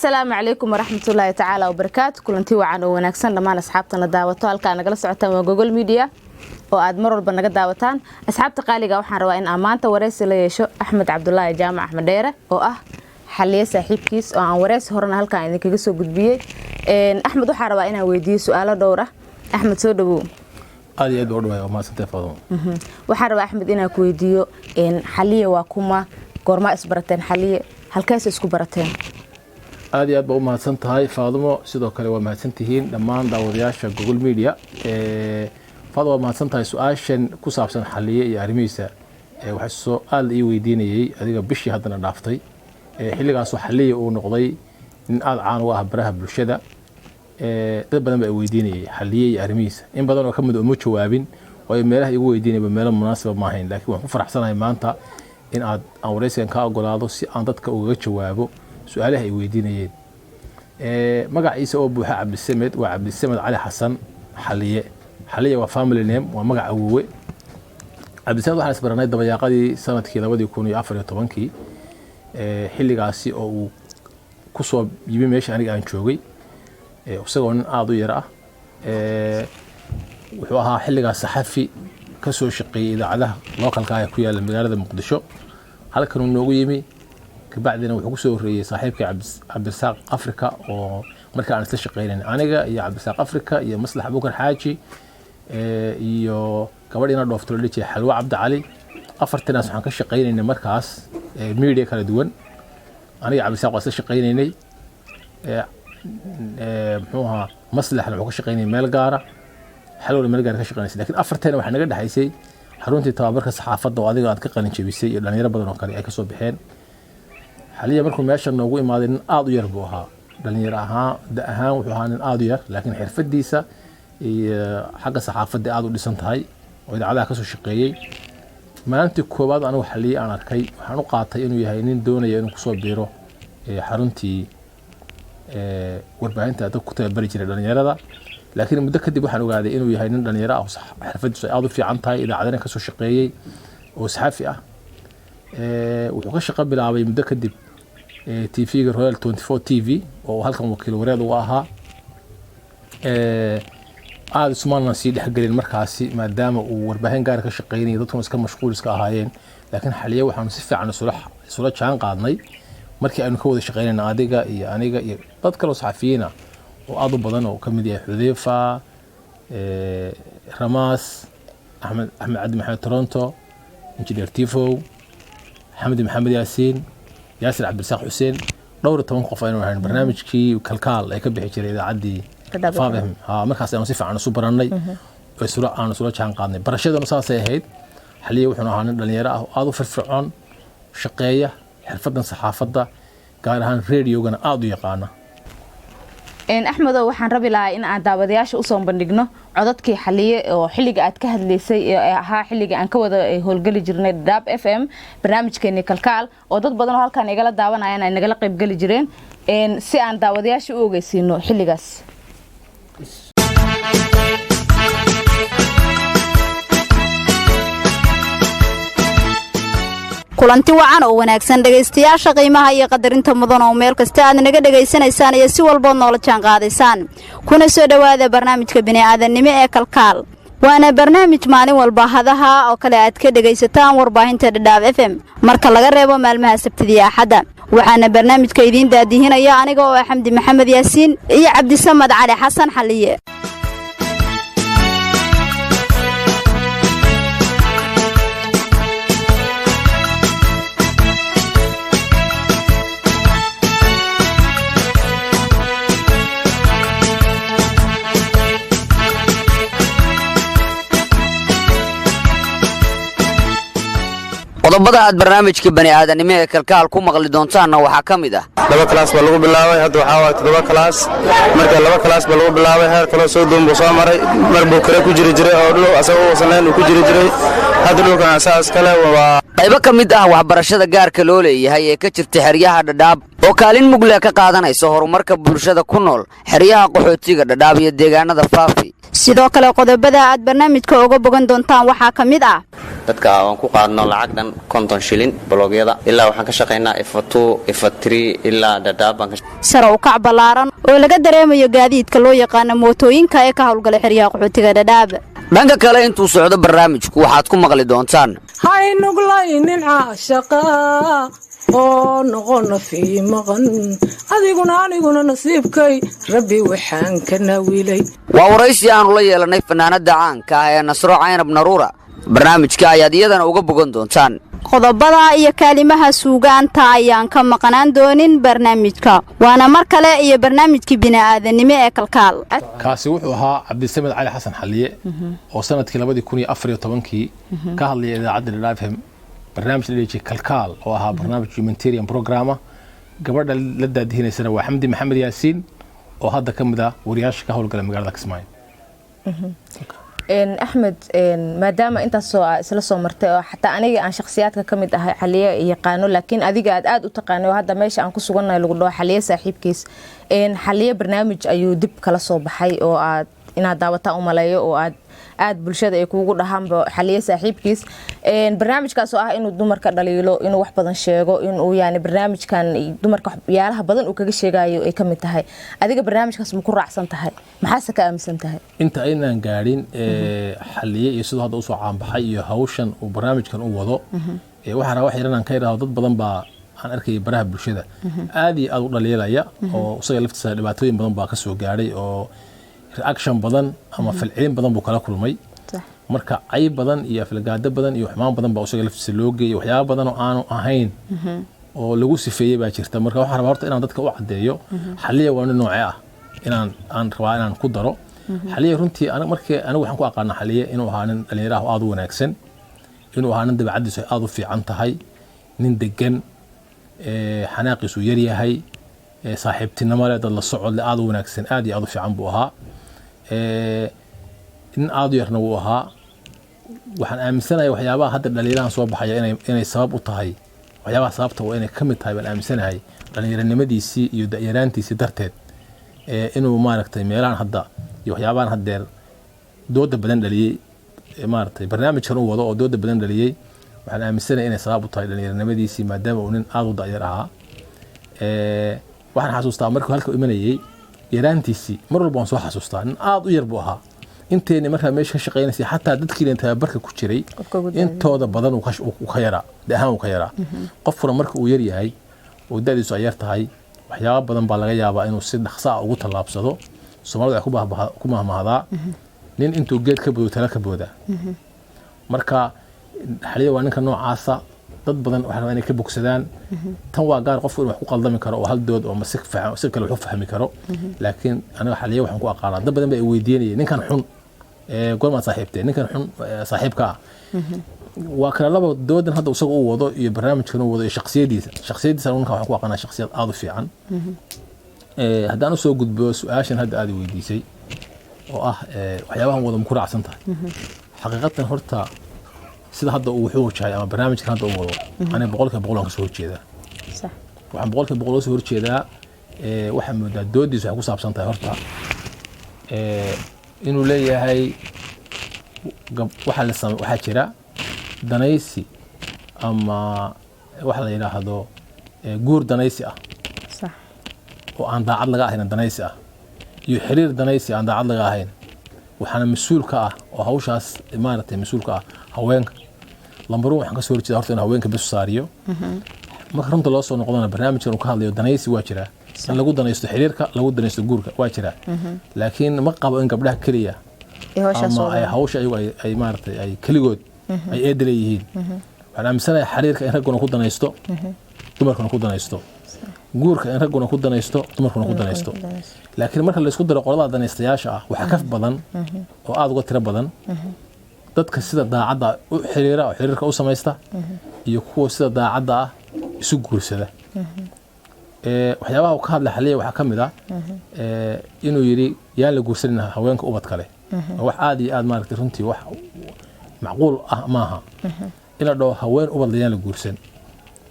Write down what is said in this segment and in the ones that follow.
السلام عليكم ورحمة الله تعالى وبركاته كلنتي وعنا ونكسن لما أصحابتنا دعوتوا هالكان نقل سعتنا وجوجل ميديا وأدمروا البرنامج دعوتان أصحاب قالي وحنا روائن أمانة ورئيس ليشو أحمد عبد الله جامع أحمد ديرة حلية صاحب كيس وعن ورئيس هرنا هالكان إنك جسوا قدبيه أحمد وحنا روائن ويدي سؤال دورة أحمد سودبو هذه أدوار ما ستفهمون وحنا أحمد إنا كويديو إن حلية وكما قرما إسبرتين حلية هالكاس إسكوبرتين هذه أدوار ما سنتهاي فاضمو سيدو كلي وما سنتهين لما دعوضياش جوجل ميديا فاضمو ما سنتهاي سؤالشن كوسابسن حلية يا رميسة وحسوا قال ويديني هذه بشي هذا نافتي حلقة حلية ونقضي إن قال عن واحد برها بالشدة بدنا بويديني حلية يا رميسة إن بدنا نكمل أمور شوابين ويميله يويديني بميله مناسبة معين لكن وفرح سنة ما أنت إن عاد أوريس إن كأقول هذا سي أنتك وجت شوابه سؤاله يويديني مجا عيسى أبو عبد السمد وعبد السمد علي حسن حلية وفاميلي نيم ومجا أبوه عبد السمد waxaan isbaranay dabayaaqadii sanadkii 2014 xilligaasi oo uu ku soo yimi meesha aniga aan joogay isagoo nin aad u yar ah wuxuu ahaa xilligaas saxafi ka soo shaqeeyay idaacadaha localka ah ku yaala magaalada Muqdisho halkan uu noogu yimi kabacdina wuxuu ku soo horeeyay saaxiibkii Cabdisaaq Afrika oo markaa aan isla shaqeynay aniga iyo Cabdisaaq Afrika iyo Maslax Abukar Xaaji iyo gabadhina dhoofto la dhigay Xalwa Cabdi Cali afartanaas waxaan ka shaqeynay markaas media kala duwan aniga Cabdisaaq waa isla shaqeynay muxuuha maslaxna wuxuu ka shaqeynay meel gaara xalowna meel gaar ka shaqeynay laakiin afartana waxa naga dhaxaysay xaruntii tababarka saxaafadda oo adiga aad ka qalin jabisay iyo dhalinyaro badan oo kale ay ka soo bixeen xaliya markuu meesha noogu imaaday nin aad u yar buu ahaa dhalinyaro ahaan wuxuu ahaa nin aad u yar laakiin xirfadiisa iyo xagga saxaafadda aad u dhisan tahay oo idaacadaha ka soo shaqeeyay maalintii koowaad anigu xaliya aan arkay waxaan u qaatay inuu yahay nin doonaya inuu ku soo biiro xaruntii warbaahinta dad ku tababari jiray dhalinyarada laakiin muddo kadib waxaan ogaaday inuu yahay nin dhalinyaro ah xirfadiisu aad u fiican tahay idaacadana ka soo shaqeeyay oo saxafi ah wuxuu ka shaqo bilaabay muddo kadib TV-ga Royal 24 TV oo halkan wakiil wareed u ahaa aad Soomaaliland si dhexgalin markaasi maadaama uu warbaahin gaar ka shaqeynay dadku iska mashquul iska ahaayeen laakiin xaliya waxaan si fiican isula jaan qaadnay markii aynu ka wada shaqeynayna adiga iyo aniga iyo dad kale oo saxafiyiin ah oo aad u badan oo kamid yahay Xudeyfa Ramas Ahmed Cabdi Maxamed Toronto Engineer Tifo Xamdi Maxamed Yaasiin Yaasir Cabdisaaq Xuseen dhowr 10 qof aynu ahayn barnaamijkii kalkaal ay ka bixi jiray idaacadii faafahim markaas aynu si fiican isu baranay oo aan isula jaan qaadnay barashadana saasay ahayd xaliya wuxuu ahaa nin dhalinyaro ah oo aad u firfircoon shaqeeya xirfadan saxaafadda gaar ahaan radio-gana aad u yaqaana أحمد وحن ربي لا إن عداودياش أصلا بنجنه عددك حلية وحلقة أتكهد لسي ها حلقة أنك وذا هالجل جرنا داب FM برنامج كني كالكال وضد بدن هال كان يقال دعوانا أنا نقال قيب جل جرين إن سي عداودياش أوجس إنه حلقة kulanti wacan oo wanaagsan dhageystayaasha qiimaha iyo qadarinta mudan oo meel kasta aad naga dhageysanaysaan iyo si walba noola jaan qaadaysaan kuna soo dhawaada barnaamijka bini'aadanimo ee kalkaal waana barnaamij maalin walba hadaha oo kale aad ka dhageysataan warbaahinta Dhadhaab FM marka laga reebo maalmaha Sabtida iyo Axada waxaana barnaamijka idin daadihinaya aniga oo Xamdi Maxamed Yaasiin iyo Cabdisamad Cali Xasan Xaliye qodobada aad barnaamijka bani'aadanimo ee kalkaal ku maqli doontaan waxa kamid ah laba class baa lagu bilaabay hadda waxa waa 7 class marka laba class baa lagu bilaabay heer kale soo doonbo soo maray mar buu kale ku jiri jiray oo dhul asagoo wasaneen uu ku jiri jiray hadda dhulkan asaas kale waa qaybo kamid ah waxbarashada gaarka loo leeyahay ee ka jirta xeryaha Dhadhaab oo kaalin mug leh ka qaadanayso horumarka bulshada ku nool xeryaha qaxootiga Dhadhaab iyo deegaanada Faafi sidoo kale qodobada aad barnaamijka uga bogan doontaan waxa kamid ah dadka aan ku qaadno lacag dhan 50 shilin blogyada ilaa waxaan ka shaqeynaa F2 F3 ilaa Dadaab sare u kac balaaran oo laga dareemayo gaadiidka loo yaqaan mootooyinka ee ka hawlgala xeryaha qaxootiga Dadaab dhanka kale intuu socdo barnaamijku waxaad ku maqli doontaan hay nuglaynin caashaqa oo noqono fii maqan aniguna nasiibkay rabbi waxaan ka naawilay waa waraysi aanu la yeelanay fanaanada caanka ah ee Nasro Caynab Naruura barnaamijka ayaad iyadana uga bogan doontaan qodobada iyo kaalimaha suugaanta ayaan ka maqnaan doonin barnaamijka waana mar kale iyo barnaamijkii bini'aadanimo ee kalkaal kaasi wuxuu ahaa Cabdisamed Cali Xasan Xaliye oo sanadkii 2014 ka hadlayay idaacadda Dadaab FM barnaamij la dhigay kalkaal oo ahaa barnaamij humanitarian program gabadha la daadihineysana waa Xamdi Maxamed Yaasiin oo hadda ka mid ah wariyaasha ka howlgala magaalada Kismaayo أحمد maadaama intaas soo isla soo martay oo xataa aniga aan shakhsiyaadka kamid ahay xaliye yaqaano laakiin adiga aad u taqaano hadda meesha aan ku suganahay lagu dhaw xaliye saaxiibkiis xaliye barnaamij ayuu dib kala soo baxay oo aad inaad daawata u maleeyo oo aad bulshada ay kuugu dhahaanba xaliye saaxiibkiis barnaamijkaas oo ah inuu dumarka dhaliilo inuu wax badan sheego inuu yaani barnaamijkan dumarka yaalaha badan uu kaga sheegayo ay kamid tahay adiga barnaamijkaas ma ku raacsan tahay maxaa ka aaminsan tahay inta aynaan gaarin xaliye iyo sidoo hadda u soo caanbaxay iyo hawshan uu barnaamijkan u wado waxaan rabaa xiriiraan ka yiraahdo dad badan baa aan arkay baraha bulshada aad iyo aad u dhaliilaya oo isaga laftiisa dhibaatooyin badan baa ka soo gaaray oo reaction badan ama falcelin badan buu kala kulmay marka ay badan iyo aflagaado badan iyo xumaan badan baa isaga laftiisa loo geeyay waxyaabo badan oo aanu ahayn oo lagu sifeeyay baa jirta marka waxaan rabaa horta inaan dadka u cadeeyo xaliye waa noocee ah aan rabaa inaan ku daro xaliye runtii markii anigu waxaan ku aqaana xaliye inuu ahaa nin dhalinyaro aad u wanaagsan inuu ahaa nin dabeecadiisu aad u fiican tahay nin degan xanaaqiisu yar yahay saaxiibtinimo leh dad la socod leh aad u wanaagsan aad iyo aad u fiican buu ahaa in aad u yarna wuu ahaa waxaan aaminsanahay waxyaabaha hadda dhaliilahan soo baxaya inay sabab u tahay waxyaabaha sababta waa inay ka mid tahay baan aaminsanahay dhalinyaranimadiisii iyo da'yaraantiisii darteed inuu maaragtay meelahan hadda iyo waxyaabahan haddeer dooda badan dhaliyey maaragtay barnaamijkan uu wado oo dooda badan dhaliyey waxaan aaminsanahay inay sabab u tahay dhalinyaranimadiisii maadaama uu nin aad u da'yar ahaa waxaan xasuustaa markuu halka imanayay yaraantiisii mar walba waan soo xasuustaa nin aad u yar buu ahaa inteeni markaa meesha ka shaqeynaysay xataa dadkii tababarka ku jiray intooda badan uu ka yaraa da'ahaan uu ka yaraa qofkuna marka uu yar yahay oo da'diisu ay yar tahay waxyaabo badan baa laga yaabaa inuu si dhaqso ah ugu tallaabsado Soomaalidu ay ku mahmahdaa nin intuu geed ka boodo tala ka booda marka xaliye waa ninka noocaasa dad badan waxa inay ka bogsadaan tan waa gaar qofku inuu wax ku qaldami karo oo hal dood oo masik fahmo si kale wax u fahmi karo laakiin aniga xaliye waxaan ku aqaanaa dad badan bay weydiinayeen ninkan xun goorma saaxiibtay ninkan xun saaxiibka waa kala laba doodan hadda isagu uu wado iyo barnaamijkan uu wado iyo shakhsiyadiisa ninkan waxaan ku aqaanaa shakhsiyad aad u fiican haddaan u soo gudbo su'aashan hadda aad weydiisay oo ah waxyaabahan wada ma ku raacsan tahay xaqiiqatan horta sida hadda uu wuxuu wajahay ama barnaamijkan hadda uu wado aniga boqolkiiba boqol aan ka soo horjeedaa waxaan boqolkiiba boqol soo horjeedaa waxaan moodaa doodiisu waxay ku saabsan tahay horta inuu leeyahay waxaa jira danaysi ama waxa la yidhaahdo guur danaysi ah oo aan daacad laga ahayn danaysi ah iyo xiriir danaysi aan daacad laga ahayn waxaana mas'uul ka ah oo hawshaas maaragtay mas'uul ka ah haweenka lambaru waxaan ka soo horjeedaa horta in haweenka bes saariyo marka runta loo soo noqdana barnaamijkan uu ka hadlayo danaysi waa jira in lagu danaysto xiriirka lagu danaysto guurka waa jira laakiin ma qabo in gabdhaha kaliya ama ay hawsha ayagu ay maaragtay ay kaligood ay eedda leeyihiin waxaan aaminsanahay xiriirka in ragguna ku danaysto dumarkuna ku danaysto guurka in ragguna ku danaysto dumarkuna ku danaysto laakiin marka la isku daro qolada danaystayaasha ah waxa ka badan oo aad uga tiro badan dadka sida daacadda u xiriira oo xiriirka u samaysta iyo kuwa sida daacadda ah isu guursada waxyaabaha uu ka hadlay xaliye waxaa ka mid ah inuu yidhi yaan la guursanin haweenka ubad kale wax aad iyo aad maaragtay runtii wax macquul ah maaha in la dhaho haween ubad yaan la guursan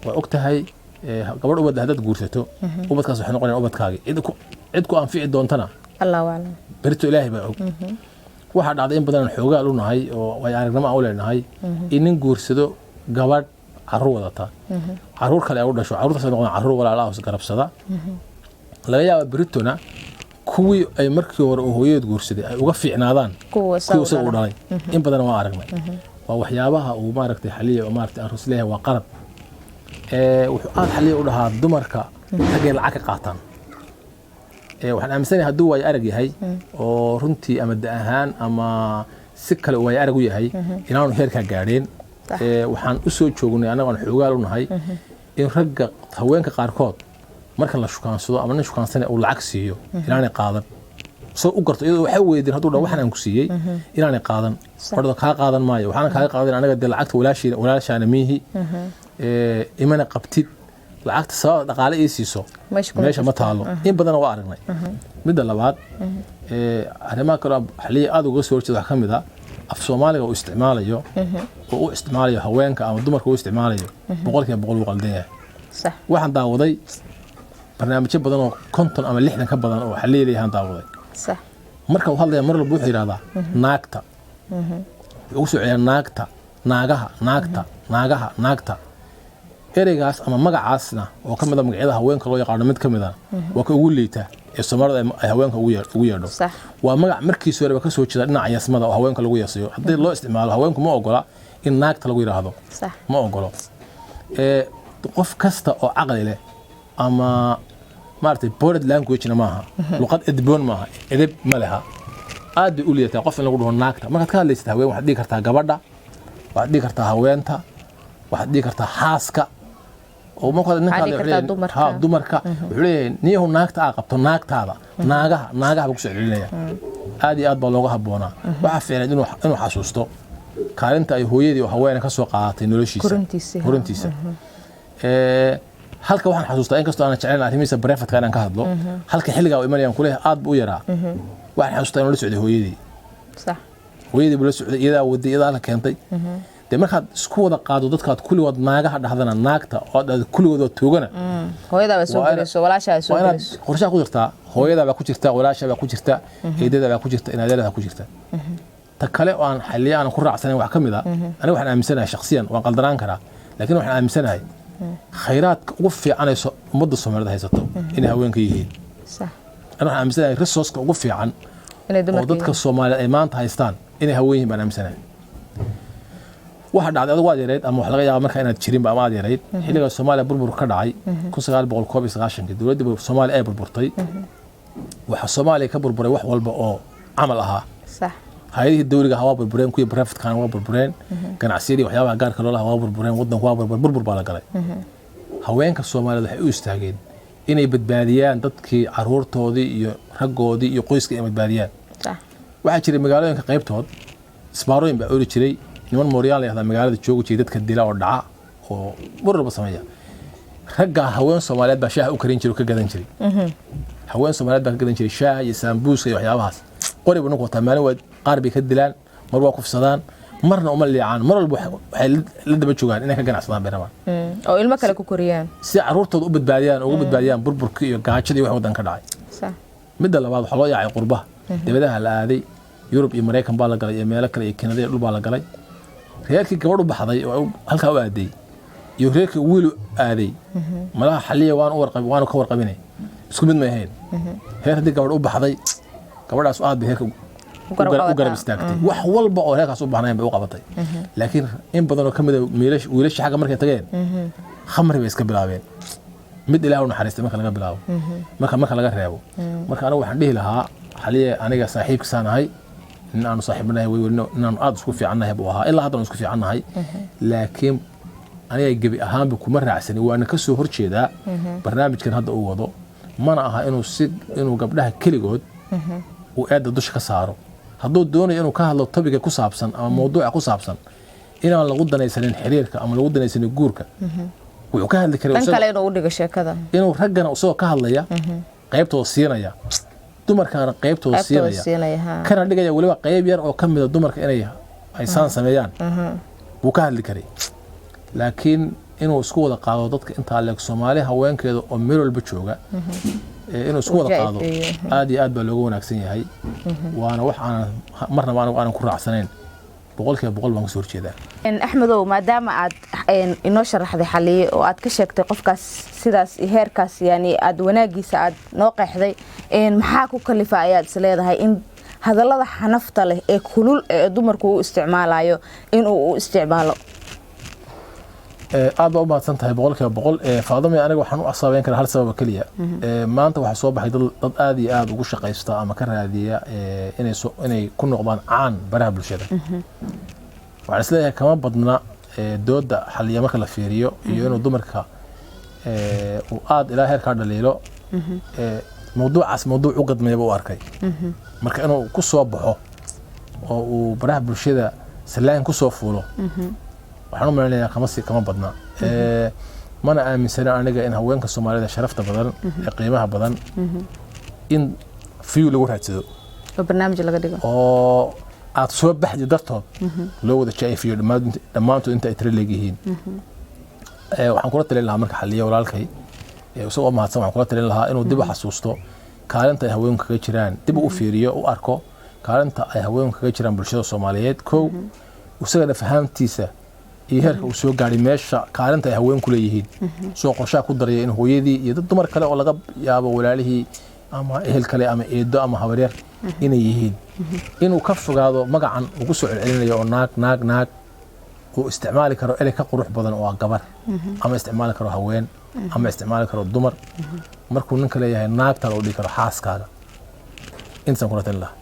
waa og tahay gabadh ubad haddaad guursato ubadkaas waxay noqonayaan ubadkaagii cid ku anfici doontana الله أعلم بريتو إلهي بقى waxaa dhacday in badan xoogaal u nahay oo way aragnimo aan u leenahay in nin guursado gabadh caruur wadata caruur kale ay u dhasho caruurtaas ay noqdaan caruur walaalaha is garabsada laga yaabo Britona kuwii ay markii hore oo hooyad guursaday ay uga fiicnaadaan kuwa soo u dhalay in badan waa aragnay waa waxyaabaha uu maaragtay xaliye oo maaragtay aan rusleeyahay waa qarad wuxuu aad xaliye u dhahaa dumarka ragay lacag ka qaataan waxaan aaminsanahay hadduu way arag yahay oo runtii ama da ahaan ama si kale way arag u yahay inaanu heerka gaadheen waxaan u soo joognay anaga aan xoogaal u nahay in ragga haweenka qaarkood marka la shukaansado ama nin shukaansan uu lacag siiyo inaanay qaadan soo u garto iyadoo waxa weydin hadduu dhaw waxaan aan ku siiyey inaanay qaadan qordo ka qaadan maayo waxaan ka qaadan anaga de lacagta walaashaana miihi imana qabtid lacagta sabab dhaqaale ay siiso meesha ma taalo in badan waa aragnay midda labaad arrimaha kale xaliye aad uga soo horjeeda waxa kamid ah af Soomaaliga uu isticmaalayo oo uu isticmaalayo haweenka ama dumarka uu isticmaalayo boqolkiiba boqol uu qaldan yahay sax waxaan daawaday barnaamijyo badan oo 50 ama 60 ka badan oo xaliye leeyahay daawaday sax marka uu hadlaya mar walba wuxuu yiraahdaa naagta uu soo ciyaar naagta ereygaas ama magacaasna oo ka mid ah magacyada haweenka loo yaqaan mid ka mid ah waa ka ugu liita ee Soomaalida ay haweenka ugu yeedho waa magac markiisa hore ka soo jeeda dhinaca yasmada oo haweenka lagu yeesayo haddii loo isticmaalo haweenku ma ogola in naagta lagu yiraahdo ma ogolo qof kasta oo caqli leh ama maartay body language maaha luqad edboon maaha edeb ma laha aad u liitaa qof in lagu dhaho naagta markaad ka hadlaysid haween waxaad dhigi kartaa gabadha waxaad dhigi kartaa haweenta waxaad dhigi kartaa xaaska oo ma qodin ninka dumarka wuxuu leeyahay niyahu naagta qabto naagtaada naagaha ku soo celinaya aad iyo aad baa looga haboonaa waxa fiican inuu xasuusto kaalinta ay hooyadii oo haweenka ka soo qaadatay noloshiisa korintiisa halka waxaan xasuustaa in kastoo aan jecelayn arrimihiisa brefatka inaan ka hadlo halka xilliga uu imanayaan ku leeyahay aad buu u yaraa waxaan xasuustaa inuu la socday hooyadii sax hooyadii buu la socday iyadaa waday iyadaa la keentay de markaad isku wada qaado dadkaad kulligood naagaha dhahdana naagta oo aad kulligood toogana hooyada way soo galayso walaasha ay soo galayso qorshaha ku jirta hooyada baa ku jirta walaasha baa ku jirta eedada baa ku jirta inaadada ku jirta ta kale oo aan xaliye aan ku raacsanayn wax kamid ah aniga waxaan aaminsanahay shakhsiyan waan qaldanaan karaa laakiin waxaan aaminsanahay khayraadka ugu fiicanayso ummadda Soomaaliyeed haysato inay haweenka yihiin sax waxaan aaminsanahay resource ugu fiican oo dadka Soomaaliyeed ay maanta haystaan inay haween baan aaminsanahay waxa dhacday adigu waa yareed ama wax laga yaabo marka inaad jirin ba ama aad yareed xilliga Soomaaliya burbur ka dhacay 1990 dawladda Soomaaliya ay burburtay waxa Soomaaliya ka burburay wax walba oo amal ahaa sax hay'adaha dawliga hawa burbureen kuwa private kan waa burbureen ganacsiyada waxyaabaha gaarka loo lahaa waa burbureen wadanku waa burbur baa la galay haweenka Soomaaliyeed waxay u istaageen inay badbaadiyaan dadkii caruurtoodii iyo raggoodii iyo qoyska ay badbaadiyaan sax waxa jiray magaalooyinka qaybtood isbaarooyin baa ooli jiray niman Mooryaal ah magaalada joogo jiray dadka dila oo dhaca oo burburba sameeya ragga haween Soomaaliyeed baa shaah u karin jiray oo ka gadan jiray haween Soomaaliyeed baa ka gadan jiray shaah iyo sambuus iyo waxyaabahaas qoriba nuqo tamaano waa qaar bay ka dilaan mar waa kufsadaan marna uma liicaan mar walba waxay la daba joogaan inay ka ganacsadaan beeraman oo ilmo kale ku koriyaan si caruurtooda u badbaadiyaan burburka iyo gaajada iyo wax wadan ka dhacay sax midda labaad waxa loo yaacay qurbaha dibadaha la aaday Yurub iyo Mareykan baa la galay iyo meelo kale iyo Kanada dhul baa la galay reerkii gabadh u baxday oo halka u aaday iyo reerkii wiil u aaday malaha xaliye waan ka warqabinay isku mid ma ahayn reerkii gabadh u baxday gabadhaas aad bay heerka u garab istaagtay wax walba oo reerkaas u baxnayn bay u qabatay laakiin in badan oo kamid ah wiilasha xaga markay tageen khamri bay iska bilaabeen mid Ilaahay u naxariistay marka laga bilaabo marka laga reebo marka anigu waxaan dhihi lahaa xaliye aniga saaxiibkiisanahay in aanu saaxiibnahay way wadno in aanu aad isku fiicanahay buu ahaa ilaa hadda isku fiicanahay laakiin aniga gabi ahaanba kuma raacsanin waana ka soo horjeedaa barnaamijkan hadda uu wado mana aha inuu gabdhaha keligood uu aada dusha ka saaro hadduu doonayo inuu ka hadlo topiga ku saabsan ama mawduuca ku saabsan inaan lagu danaysanin xiriirka ama lagu danaysanin guurka wuxuu ka hadli karaa tan kale inuu u dhigo sheekada inuu raggana usoo ka hadlaya qaybtooda siinaya dumarkana qaybtooda siinaya kana dhigaya waliba qayb yar oo kamid ah dumarka inay aysan sameeyaan buu ka hadli karay laakiin inuu isku wada qaado dadka inta leeg Soomaaliya haweenkeeda oo meel walba jooga inuu isku wada qaado aad iyo aad baa looga wanaagsan yahay waana wax aan marnaba aanan ku raacsanayn boqolkiiba boqol baan kasoo horjeedaa axmedow maadaama aad inoo sharaxday xaliye oo aad ka sheegtay qofkaas sidaas iyo heerkaas yani aad wanaagiisa aad noo qeexday maxaa ku kalifa ayaad is leedahay in hadallada xanafta leh ee kulul ee dumarku u isticmaalayo inuu u isticmaalo aad baa u mahadsan tahay boqolkiiba boqol faadame aniga waxaan u asaabeyn karaa hal sababa keliya maanta waxaa soo baxay dad aad iyo aad ugu shaqaysta ama ka raadiya inay ku noqdaan caan baraha bulshada waxaan isleeyahay kama badna dooda xaliya marka la fiiriyo iyo inuu dumarka uu aad ilaa heerkaa dhaliilo mawduucaas mawduuc u qadmayaba u arkay marka inuu ku soo baxo oo uu baraha bulshada salaan ku soo fuulo waxaan u maleynayaa kama badna mana aaminsana aniga in haweenka Soomaalida sharafta badan ee qiimaha badan in fiyu lagu raadsado oo barnaamij laga dhigo oo aad soo baxdi dartood loo wada jaafiyo dhammaantood inta ay tira leeyihiin waxaan kula talin lahaa marka xaliyo walaalkay isagoo mahadsan waxaan kula talin lahaa inuu dib u xasuusto kaalinta ay haweenku kaga jiraan dib u fiiriyo u arko kaalinta ay haweenku kaga jiraan bulshada Soomaaliyeed kow isagana fahamtiisa iyo heerka uu soo gaaray meesha kaalinta ay haweenku leeyihiin soo qorshaha ku daraya in hooyadii iyo dad dumar kale oo laga yaabo walaalihii ama ehel kale ama eedo ama habaryar inay yihiin inuu ka fogaado magacan ugu soo celcelinayo oo naag uu isticmaali karo erey ka qurux badan oo gabar ama isticmaali karo haween ama isticmaali karo dumar markuu ninka leeyahay naagta loo dhigi karo xaaskaaga insan kula talin lahaa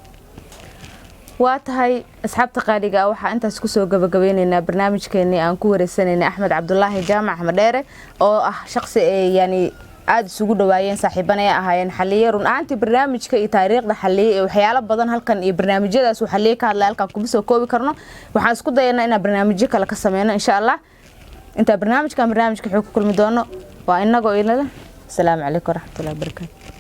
waa tahay asxaabta qaaliga waxaa intaas ku soo gabagabaynaynaa barnaamijkeennii aan ku wareysanaynay Axmed Cabdullaahi Jaamac Axmed Dheere oo ah shakhsi yani aad isugu dhawaayeen saaxiibana ay ahaayeen xaliye run ahaantii barnaamijka iyo taariikhda xaliye ee waxyaalo badan halkan iyo barnaamijyadaas uu xaliye ka hadlay halkan kuma soo koobi karno waxaan isku dayaynaa inaan barnaamijyo kale ka sameeyno insha Allah inta barnaamijka xog ku kulmi doono waa inagoo ilaa salaamu calaykum waraxmatullaahi wabarakaatuh